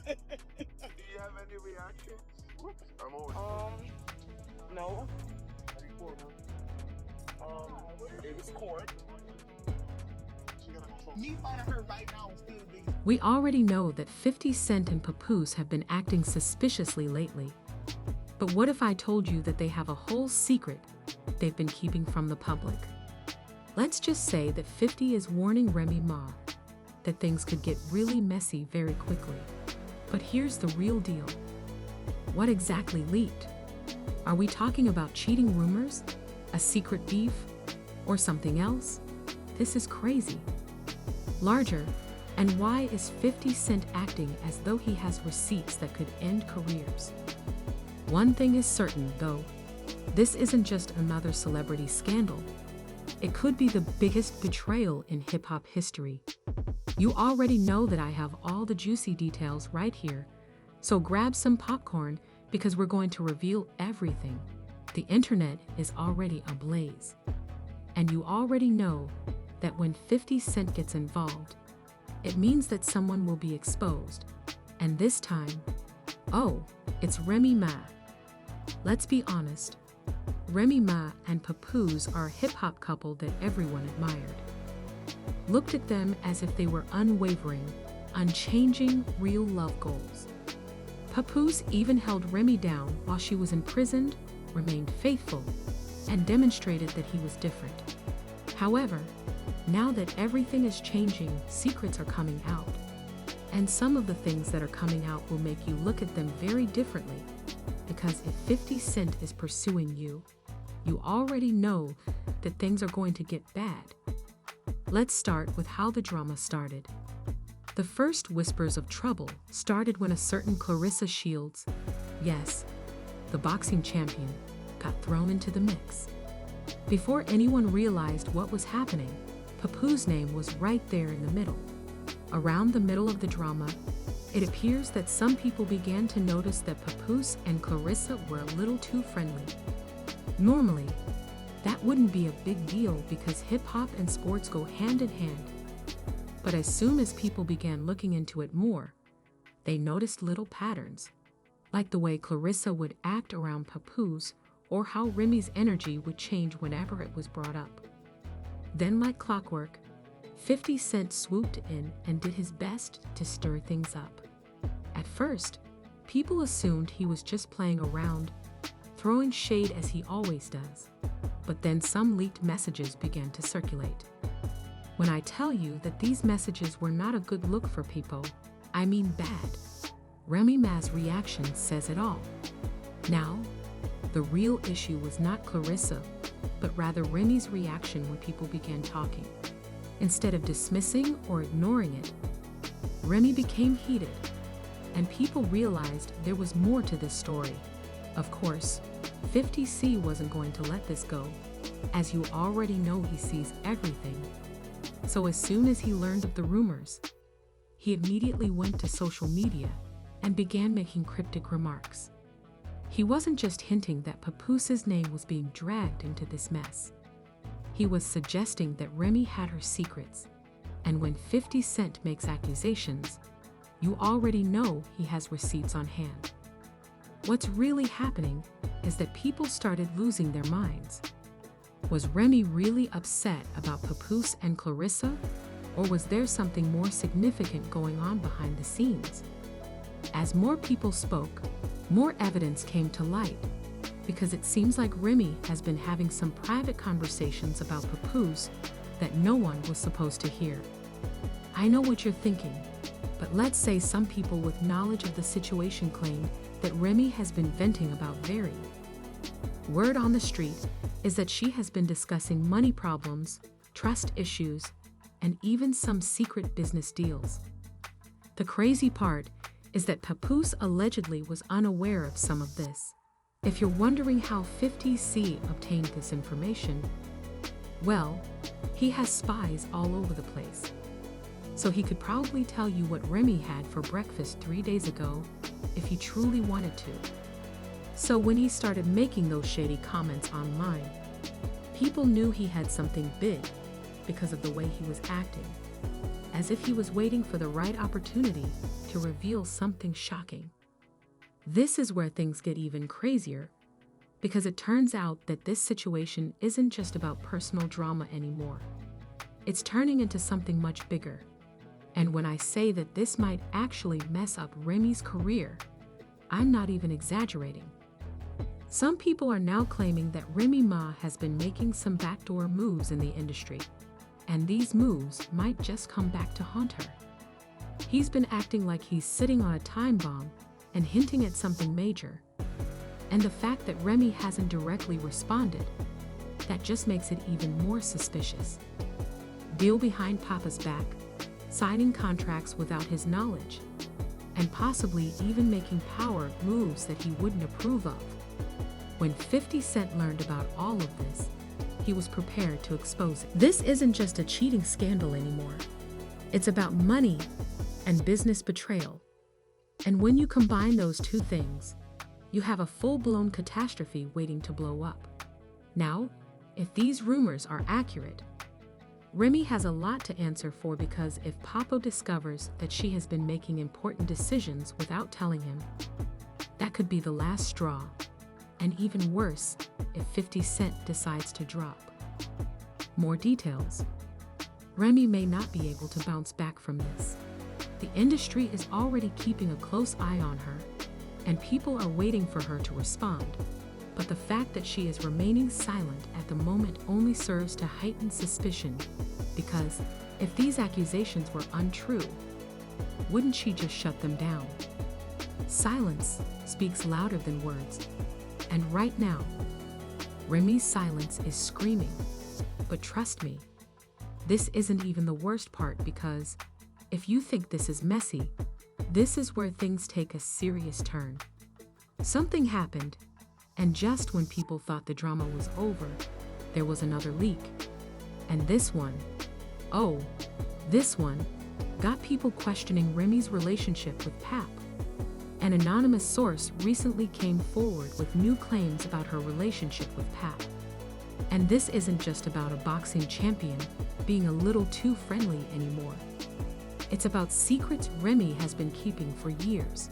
Do you have any reactions? Whoops, I'm always. No. It was court. Me finding her right now is still big. We already know that 50 Cent and Papoose have been acting suspiciously lately. But what if I told you that they have a whole secret they've been keeping from the public? Let's just say that 50 is warning Remy Ma that things could get really messy very quickly. But here's the real deal. What exactly leaked? Are we talking about cheating rumors, a secret beef, or something else? This is crazy. Larger, and why is 50 Cent acting as though he has receipts that could end careers? One thing is certain, though. This isn't just another celebrity scandal. It could be the biggest betrayal in hip-hop history. You already know that I have all the juicy details right here, so grab some popcorn because we're going to reveal everything. The internet is already ablaze. And you already know that when 50 Cent gets involved, it means that someone will be exposed. And this time, oh, it's Remy Ma. Let's be honest, Remy Ma and Papoose are a hip-hop couple that everyone admired. Looked at them as if they were unwavering, unchanging, real love goals. Papoose even held Remy down while she was imprisoned, remained faithful, and demonstrated that he was different. However, now that everything is changing, secrets are coming out. And some of the things that are coming out will make you look at them very differently. Because if 50 Cent is pursuing you, you already know that things are going to get bad. Let's start with how the drama started. The first whispers of trouble started when a certain Clarissa Shields, yes, the boxing champion, got thrown into the mix. Before anyone realized what was happening, Papoose's name was right there in the middle. Around the middle of the drama, it appears that some people began to notice that Papoose and Clarissa were a little too friendly. Normally, that wouldn't be a big deal because hip-hop and sports go hand in hand. But as soon as people began looking into it more, they noticed little patterns, like the way Clarissa would act around Papoose or how Remy's energy would change whenever it was brought up. Then, like clockwork, 50 Cent swooped in and did his best to stir things up. At first, people assumed he was just playing around, throwing shade as he always does. But then some leaked messages began to circulate. When I tell you that these messages were not a good look for people, I mean bad. Remy Ma's reaction says it all. Now, the real issue was not Clarissa, but rather Remy's reaction when people began talking. Instead of dismissing or ignoring it, Remy became heated, and people realized there was more to this story. Of course, 50C wasn't going to let this go. As you already know, he sees everything. So as soon as he learned of the rumors, he immediately went to social media and began making cryptic remarks. He wasn't just hinting that Papoose's name was being dragged into this mess. He was suggesting that Remy had her secrets, and when 50 Cent makes accusations, you already know he has receipts on hand. What's really happening is that people started losing their minds. Was Remy really upset about Papoose and Clarissa, or was there something more significant going on behind the scenes? As more people spoke, more evidence came to light, because it seems like Remy has been having some private conversations about Papoose that no one was supposed to hear. I know what you're thinking, but let's say some people with knowledge of the situation claim that Remy has been venting about Very. Word on the street is that she has been discussing money problems, trust issues, and even some secret business deals. The crazy part is that Papoose allegedly was unaware of some of this. If you're wondering how 50C obtained this information, well, he has spies all over the place. So he could probably tell you what Remy had for breakfast 3 days ago if he truly wanted to. So when he started making those shady comments online, people knew he had something big because of the way he was acting. as if he was waiting for the right opportunity to reveal something shocking. This is where things get even crazier, because it turns out that this situation isn't just about personal drama anymore. It's turning into something much bigger. And when I say that this might actually mess up Remy's career, I'm not even exaggerating. Some people are now claiming that Remy Ma has been making some backdoor moves in the industry, and these moves might just come back to haunt her. He's been acting like he's sitting on a time bomb and hinting at something major. And the fact that Remy hasn't directly responded, that just makes it even more suspicious. Deal behind Papa's back, signing contracts without his knowledge, and possibly even making power moves that he wouldn't approve of. When 50 Cent learned about all of this, he was prepared to expose it. This isn't just a cheating scandal anymore. It's about money and business betrayal. And when you combine those two things, you have a full-blown catastrophe waiting to blow up. Now, if these rumors are accurate, Remy has a lot to answer for, because if Papo discovers that she has been making important decisions without telling him, that could be the last straw. And even worse, if 50 Cent decides to drop more details, Remy may not be able to bounce back from this. The industry is already keeping a close eye on her, and people are waiting for her to respond. But the fact that she is remaining silent at the moment only serves to heighten suspicion, because if these accusations were untrue, wouldn't she just shut them down? Silence speaks louder than words. And right now, Remy's silence is screaming. But trust me, this isn't even the worst part, because if you think this is messy, this is where things take a serious turn. Something happened, and just when people thought the drama was over, there was another leak. And this one, got people questioning Remy's relationship with Pap. An anonymous source recently came forward with new claims about her relationship with Pap. And this isn't just about a boxing champion being a little too friendly anymore. It's about secrets Remy has been keeping for years.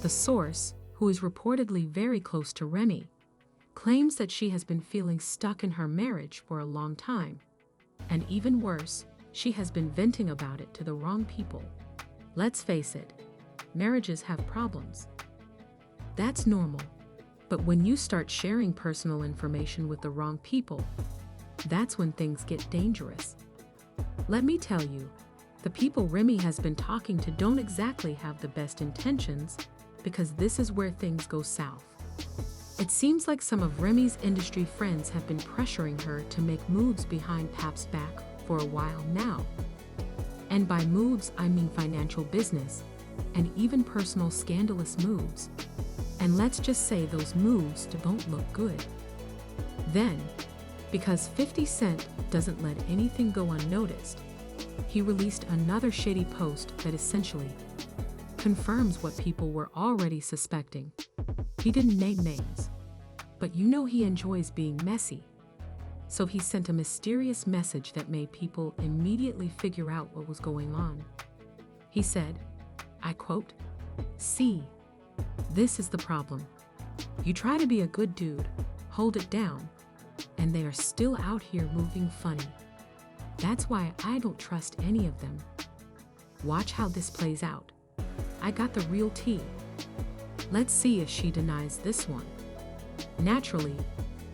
The source, who is reportedly very close to Remy, claims that she has been feeling stuck in her marriage for a long time. And even worse, she has been venting about it to the wrong people. Let's face it, marriages have problems. That's normal. But when you start sharing personal information with the wrong people, that's when things get dangerous. Let me tell you, the people Remy has been talking to don't exactly have the best intentions, because this is where things go south. It seems like some of Remy's industry friends have been pressuring her to make moves behind Pap's back for a while now. And by moves, I mean financial business, and even personal scandalous moves. And let's just say those moves don't look good. Then, because 50 Cent doesn't let anything go unnoticed, he released another shady post that essentially confirms what people were already suspecting. He didn't name names, but you know he enjoys being messy. So he sent a mysterious message that made people immediately figure out what was going on. He said, I quote, "See, this is the problem. You try to be a good dude, hold it down, and they are still out here moving funny. That's why I don't trust any of them. Watch how this plays out. I got the real tea. Let's see if she denies this one." Naturally,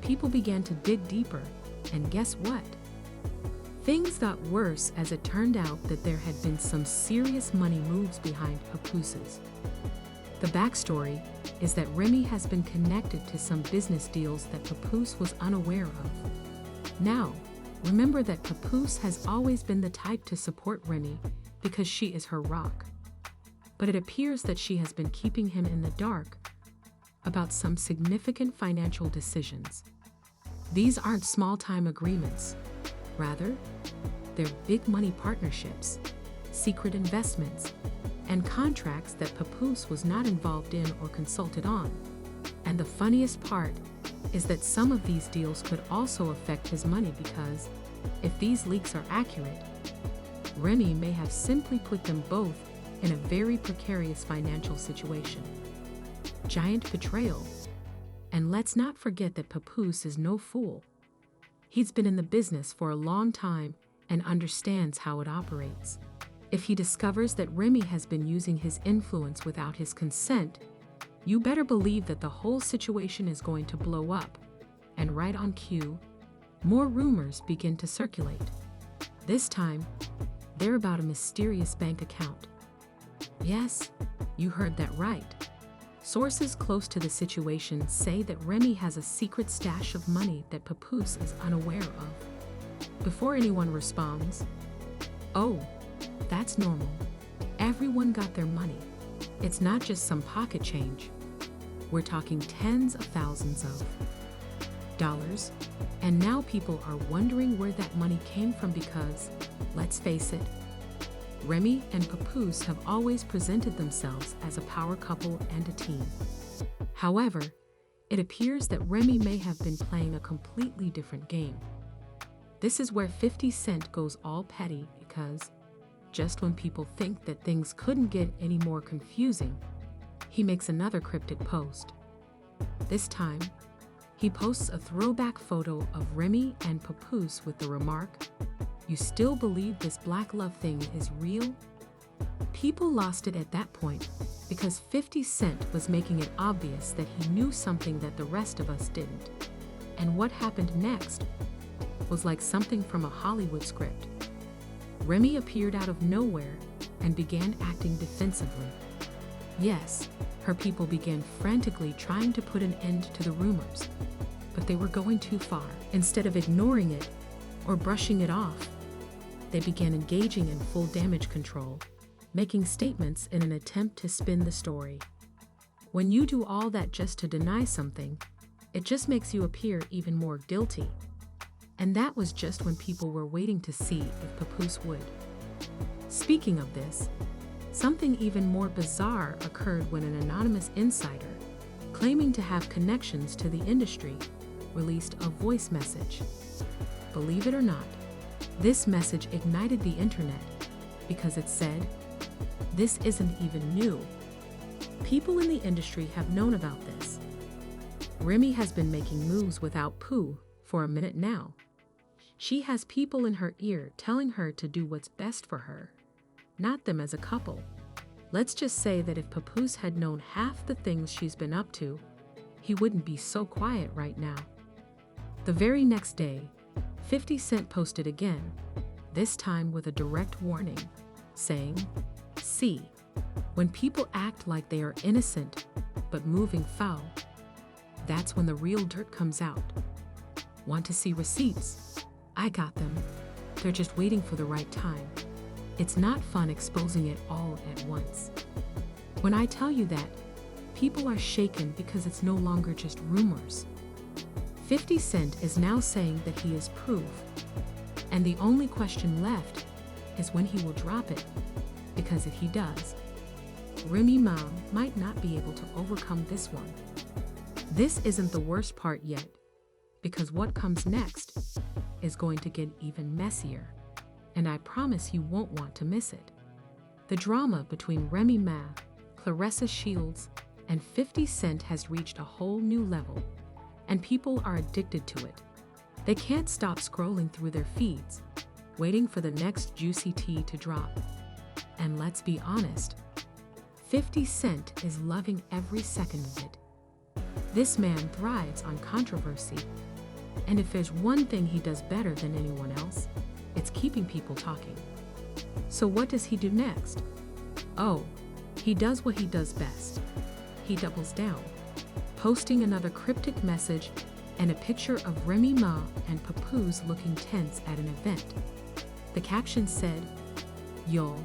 people began to dig deeper, and guess what? Things got worse as it turned out that there had been some serious money moves behind Papoose's. The backstory is that Remy has been connected to some business deals that Papoose was unaware of. Now, remember that Papoose has always been the type to support Remy because she is her rock. But it appears that she has been keeping him in the dark about some significant financial decisions. These aren't small-time agreements. Rather, they're big money partnerships, secret investments, and contracts that Papoose was not involved in or consulted on. And the funniest part is that some of these deals could also affect his money, because if these leaks are accurate, Remy may have simply put them both in a very precarious financial situation. Giant betrayal. And let's not forget that Papoose is no fool. He's been in the business for a long time and understands how it operates. If he discovers that Remy has been using his influence without his consent, you better believe that the whole situation is going to blow up. And right on cue, more rumors begin to circulate. This time, they're about a mysterious bank account. Yes, you heard that right. Sources close to the situation say that Remy has a secret stash of money that Papoose is unaware of. Before anyone responds, "Oh, that's normal. Everyone got their money. It's not just some pocket change. We're talking tens of thousands of dollars." And now people are wondering where that money came from because, let's face it, Remy and Papoose have always presented themselves as a power couple and a team. However, it appears that Remy may have been playing a completely different game. This is where 50 Cent goes all petty because, just when people think that things couldn't get any more confusing, he makes another cryptic post. This time, he posts a throwback photo of Remy and Papoose with the remark, "You still believe this black love thing is real?" People lost it at that point because 50 Cent was making it obvious that he knew something that the rest of us didn't. And what happened next was like something from a Hollywood script. Remy appeared out of nowhere and began acting defensively. Yes, her people began frantically trying to put an end to the rumors, but they were going too far. Instead of ignoring it or brushing it off, they began engaging in full damage control, making statements in an attempt to spin the story. When you do all that just to deny something, it just makes you appear even more guilty. And that was just when people were waiting to see if Papoose would. Speaking of this, something even more bizarre occurred when an anonymous insider, claiming to have connections to the industry, released a voice message. Believe it or not, this message ignited the internet because it said, "This isn't even new. People in the industry have known about this. Remy has been making moves without Pooh for a minute now. She has people in her ear telling her to do what's best for her, not them as a couple. Let's just say that if Papoose had known half the things she's been up to, he wouldn't be so quiet right now." The very next day, 50 Cent posted again, this time with a direct warning, saying, "See, when people act like they are innocent but moving foul, that's when the real dirt comes out. Want to see receipts? I got them. They're just waiting for the right time. It's not fun exposing it all at once." When I tell you that, people are shaken because it's no longer just rumors. 50 Cent is now saying that he is proof, and the only question left is when he will drop it, because if he does, Remy Ma might not be able to overcome this one. This isn't the worst part yet, because what comes next is going to get even messier, and I promise you won't want to miss it. The drama between Remy Ma, Claressa Shields, and 50 Cent has reached a whole new level, and people are addicted to it. They can't stop scrolling through their feeds, waiting for the next juicy tea to drop. And let's be honest, 50 Cent is loving every second of it. This man thrives on controversy, and if there's one thing he does better than anyone else, it's keeping people talking. So what does he do next? Oh, he does what he does best. He doubles down, posting another cryptic message and a picture of Remy Ma and Papoose looking tense at an event. The caption said, "Y'all,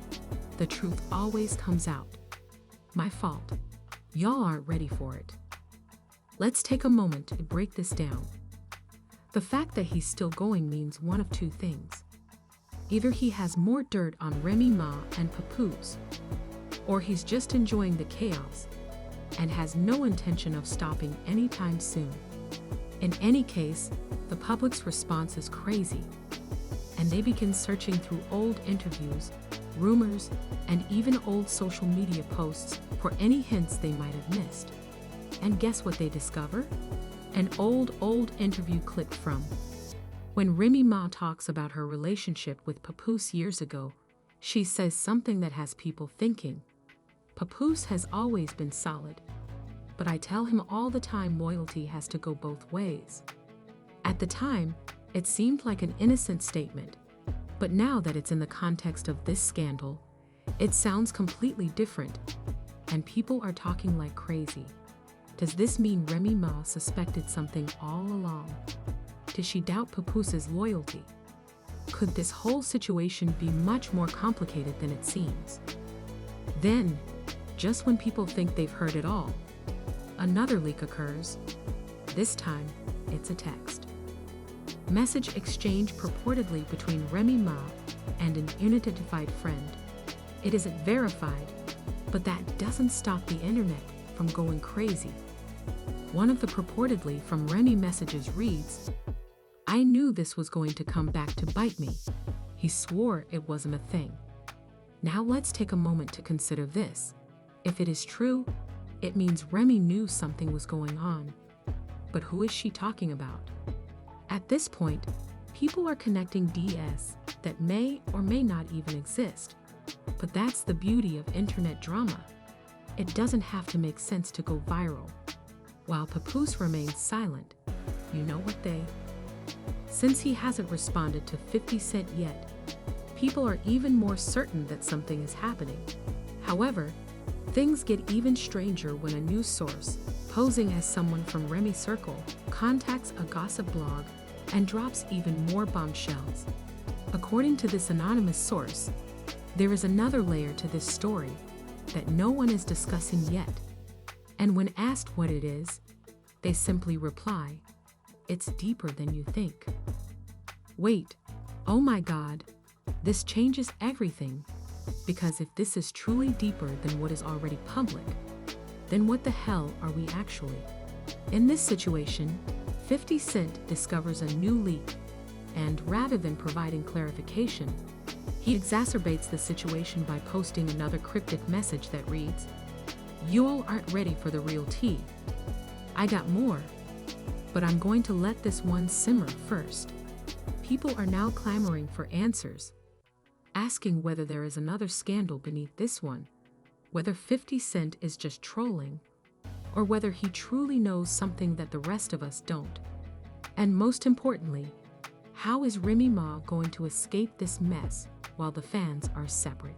the truth always comes out. My fault. Y'all aren't ready for it." Let's take a moment to break this down. The fact that he's still going means one of two things. Either he has more dirt on Remy Ma and Papoose, or he's just enjoying the chaos and has no intention of stopping anytime soon. In any case, the public's response is crazy, and they begin searching through old interviews, rumors, and even old social media posts for any hints they might have missed. And guess what they discover? An old interview clip from when Remy Ma talks about her relationship with Papoose years ago. She says something that has people thinking. Papoose has always been solid, but I tell him all the time loyalty has to go both ways. At the time, it seemed like an innocent statement, but now that it's in the context of this scandal, it sounds completely different, and people are talking like crazy. Does this mean Remy Ma suspected something all along? Did she doubt Papoose's loyalty? Could this whole situation be much more complicated than it seems? Then, just when people think they've heard it all, another leak occurs. This time, it's a text message exchange purportedly between Remy Ma and an unidentified friend. It isn't verified, but that doesn't stop the internet from going crazy. One of the purportedly from Remy messages reads, "I knew this was going to come back to bite me." He swore it wasn't a thing. Now let's take a moment to consider this. If it is true, it means Remy knew something was going on. But who is she talking about? At this point, people are connecting DS that may or may not even exist. But that's the beauty of internet drama. It doesn't have to make sense to go viral. While Papoose remains silent, you know what they? Since he hasn't responded to 50 Cent yet, people are even more certain that something is happening. However, things get even stranger when a news source, posing as someone from Remy's circle, contacts a gossip blog and drops even more bombshells. According to this anonymous source, there is another layer to this story that no one is discussing yet. And when asked what it is, they simply reply, "It's deeper than you think." Wait, oh my God, this changes everything. Because if this is truly deeper than what is already public, then what the hell are we actually? In this situation, 50 Cent discovers a new leak, and rather than providing clarification, he exacerbates the situation by posting another cryptic message that reads, "You all aren't ready for the real tea. I got more, but I'm going to let this one simmer first." People are now clamoring for answers, asking whether there is another scandal beneath this one, whether 50 Cent is just trolling, or whether he truly knows something that the rest of us don't. And most importantly, how is Remy Ma going to escape this mess while the fans are separate?